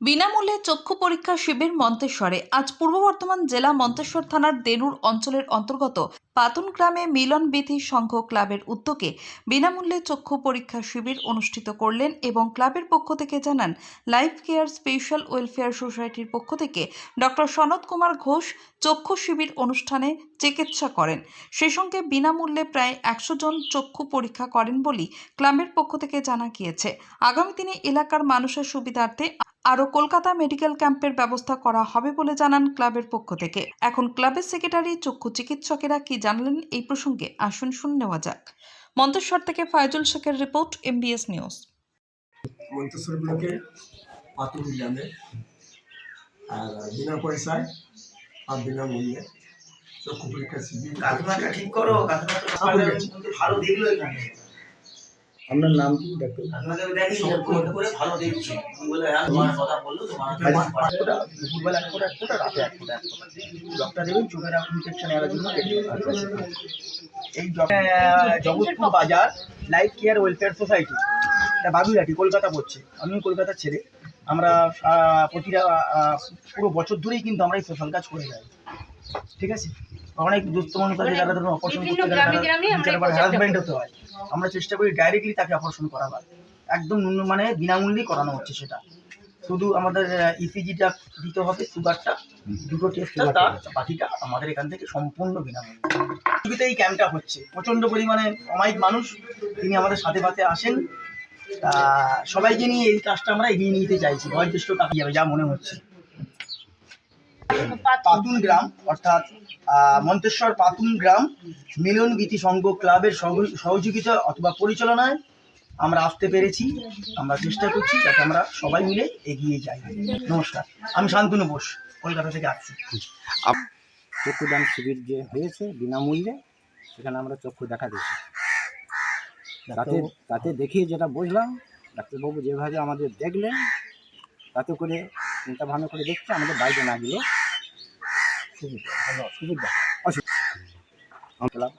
বিনামূল্যে চক্ষু পরীক্ষা শিবির মন্তেশ্বরে। আজ পূর্ব বর্ধমান জেলা মন্তেশ্বর থানার দেনুর অঞ্চলের অন্তর্গত পাতুন গ্রামে মিলন বিথি সংঘ ক্লাবের উদ্যোগে বিনামূল্যে চক্ষু পরীক্ষা শিবির অনুষ্ঠিত করলেন এবং ক্লাবের পক্ষ থেকে জানান লাইফ কেয়ার স্পেশাল ওয়েলফেয়ার সোসাইটির পক্ষ থেকে ডক্টর সনৎ কুমার ঘোষ চক্ষু শিবির অনুষ্ঠানে চিকিৎসা করেন। সেই সঙ্গে বিনামূল্যে প্রায় 100 জন চক্ষু পরীক্ষা করেন বলে ক্লাবের পক্ষ থেকে জানা গিয়েছে। আগামী দিনে এলাকার মানুষের সুবিধার্থে আরও কলকাতা মেডিকেল ক্যাম্পের ব্যবস্থা করা হবে বলে জানান ক্লাবের পক্ষ থেকে। এখন ক্লাবের সেক্রেটারি চক্ষু চিকিৎসকেরা কি জানলেন এই প্রসঙ্গে আসুন শুনে নেওয়া যাক। মন্তেশ্বর থেকে ফায়জুল শেখের রিপোর্ট, MBS নিউজ। মন্তেশ্বর ব্লকে পাতুন গ্রামে আর বিনা পয়সায় আর বিনামূল্যে চক্ষু পরীক্ষা শিবির। কাকিমাটা ঠিক করো, ভালো দেখলো এখানে। আপনার নাম কি ডাক্তার? আপনাদের দেখি করে ভালো দেখছি বলে তোমার কথা বললো। তোমার দুপুরবেলা এক ফোঁটা রাতে এক ফোঁটা ডক্টর দেবেন চোখের ইনফেকশন এর জন্য। এই জগৎপুর বাজার লাইফ কেয়ার ওয়েলফেয়ার সোসাইটি, এটা বাগুইহাটি, কলকাতা পড়ছে। আমি কলকাতার ছেলে। আমরা প্রতিটা পুরো বছর ধরেই কিন্তু আমরা এই সোশ্যাল কাজ করে যাই। ঠিক আছে, অনেক দুস্থ মানুষ আছে যারা ধরুন অপারেশন করতে গেলে হ্যারাসমেন্ট হতে হয়। আমরা চেষ্টা করি ডাইরেক্টলি তাকে অপারেশন করাবার, একদম মানে বিনামূল্যেই করানো হচ্ছে। সেটা শুধু আমাদের ইসিজিটা দিতে হবে, সুগারটা, দুটো টেস্টটা, তার বাকিটা আমাদের এখান থেকে সম্পূর্ণ বিনামূল্যে। এই ক্যাম্পটা হচ্ছে প্রচণ্ড পরিমাণে অমায়িক মানুষ তিনি আমাদের সাথে পাতে আসেন। সবাইকে নিয়ে এই কাজটা আমরা এগিয়ে নিতে চাইছি। বয়োজ্যেষ্ঠ কাকা যাবে যা মনে হচ্ছে। পাতুন গ্রাম অর্থাৎ মন্তেশ্বর পাতুন গ্রাম মিলন বিথি সংঘ ক্লাবের সহযোগিতা অথবা পরিচালনায় আমরা আসতে পেরেছি। আমরা চেষ্টা করছি যাতে আমরা সবাই মিলে এগিয়ে যাই। নমস্কার, আমি শান্তনু বোস, কলকাতা থেকে আসছি। চক্ষুদান শিবির যে হয়েছে বিনামূল্যে, সেখানে আমরা চক্ষু দেখা দিয়েছি। তাতে দেখিয়ে যেটা বুঝলাম, ডাক্তারবাবু যেভাবে আমাদের দেখলেন তাতে করে চিন্তা ভাবনা করে দেখছি আমাদের বাইরে না গেলেও সুবিধা অসুবিধা।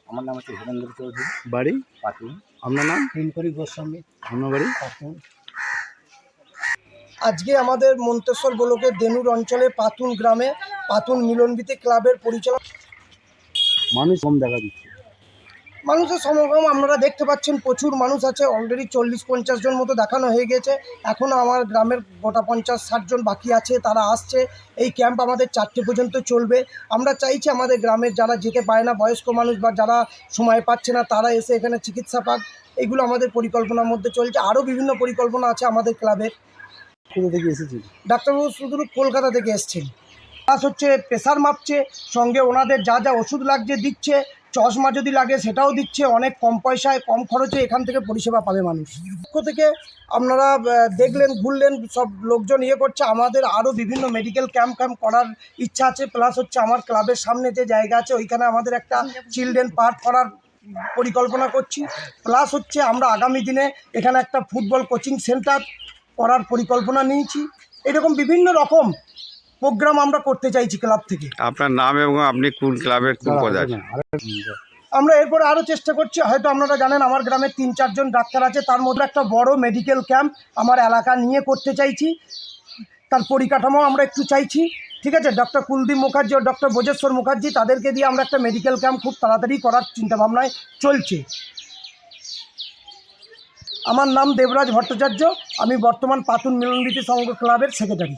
আমার নাম হচ্ছে হীরেন্দ্র চৌধুরী, বাড়ি পাতুন। আপনার নাম? তিনকরি গোস্বামী, আপনার বাড়ি পাতুন। আজকে আমাদের মন্তেশ্বর ব্লকের দেনুর অঞ্চলে পাতুন গ্রামে পাতুন মিলনবিথি ক্লাবের পরিচালনা। মানুষ কম দেখা দিচ্ছে, মানুষের সমাগম আপনারা দেখতে পাচ্ছেন, প্রচুর মানুষ আছে। অলরেডি 40-50 জন মতো দেখানো হয়ে গেছে। এখনও আমার গ্রামের গোটা 50-60 জন বাকি আছে, তারা আসছে। এই ক্যাম্প আমাদের 4টে পর্যন্ত চলবে। আমরা চাইছি আমাদের গ্রামের যারা যেতে পারে না, বয়স্ক মানুষ বা যারা সময় পাচ্ছে না, তারা এসে এখানে চিকিৎসা পাক। এইগুলো আমাদের পরিকল্পনার মধ্যে চলছে। আরও বিভিন্ন পরিকল্পনা আছে আমাদের ক্লাবের। কোথা থেকে এসেছি? ডাক্তারবাবু শুধু কলকাতা থেকে এসছেন। প্লাস হচ্ছে প্রেশার মাপছে, সঙ্গে ওনাদের যা যা ওষুধ লাগছে দিচ্ছে, চশমা যদি লাগে সেটাও দিচ্ছে। অনেক কম পয়সায় কম খরচে এখান থেকে পরিষেবা পাবে মানুষ। পক্ষ থেকে আপনারা দেখলেন, ঘুরলেন, সব লোকজন করছে। আমাদের আরও বিভিন্ন মেডিকেল ক্যাম্প করার ইচ্ছা আছে। প্লাস হচ্ছে আমার ক্লাবের সামনে যে জায়গা আছে ওইখানে আমাদের একটা চিলড্রেন পার্ক করার পরিকল্পনা করছি। প্লাস হচ্ছে আমরা আগামী দিনে এখানে একটা ফুটবল কোচিং সেন্টার করার পরিকল্পনা নিয়েছি। এরকম বিভিন্ন রকম প্রোগ্রাম আমরা করতে চাইছি ক্লাব থেকে। আপনার নাম এবং আপনি কোন ক্লাবের কোন পদে আছেন? আমরা এরপরে আরও চেষ্টা করছি। হয়তো আপনারা জানেন আমার গ্রামে 3-4 জন ডাক্তার আছে, তার মধ্যে একটা বড় মেডিকেল ক্যাম্প আমার এলাকা নিয়ে করতে চাইছি। তার পরিকাঠামো আমরা একটু চাইছি। ঠিক আছে, ডক্টর কুলদীপ মুখার্জি ও ডক্টর বোজেশ্বর মুখার্জি, তাদেরকে দিয়ে আমরা একটা মেডিকেল ক্যাম্প খুব তাড়াতাড়ি করার চিন্তাভাবনায় চলছে। আমার নাম দেবরাজ ভট্টাচার্য, আমি বর্তমান পাতুন মিলনবিথি সংঘ ক্লাবের সেক্রেটারি।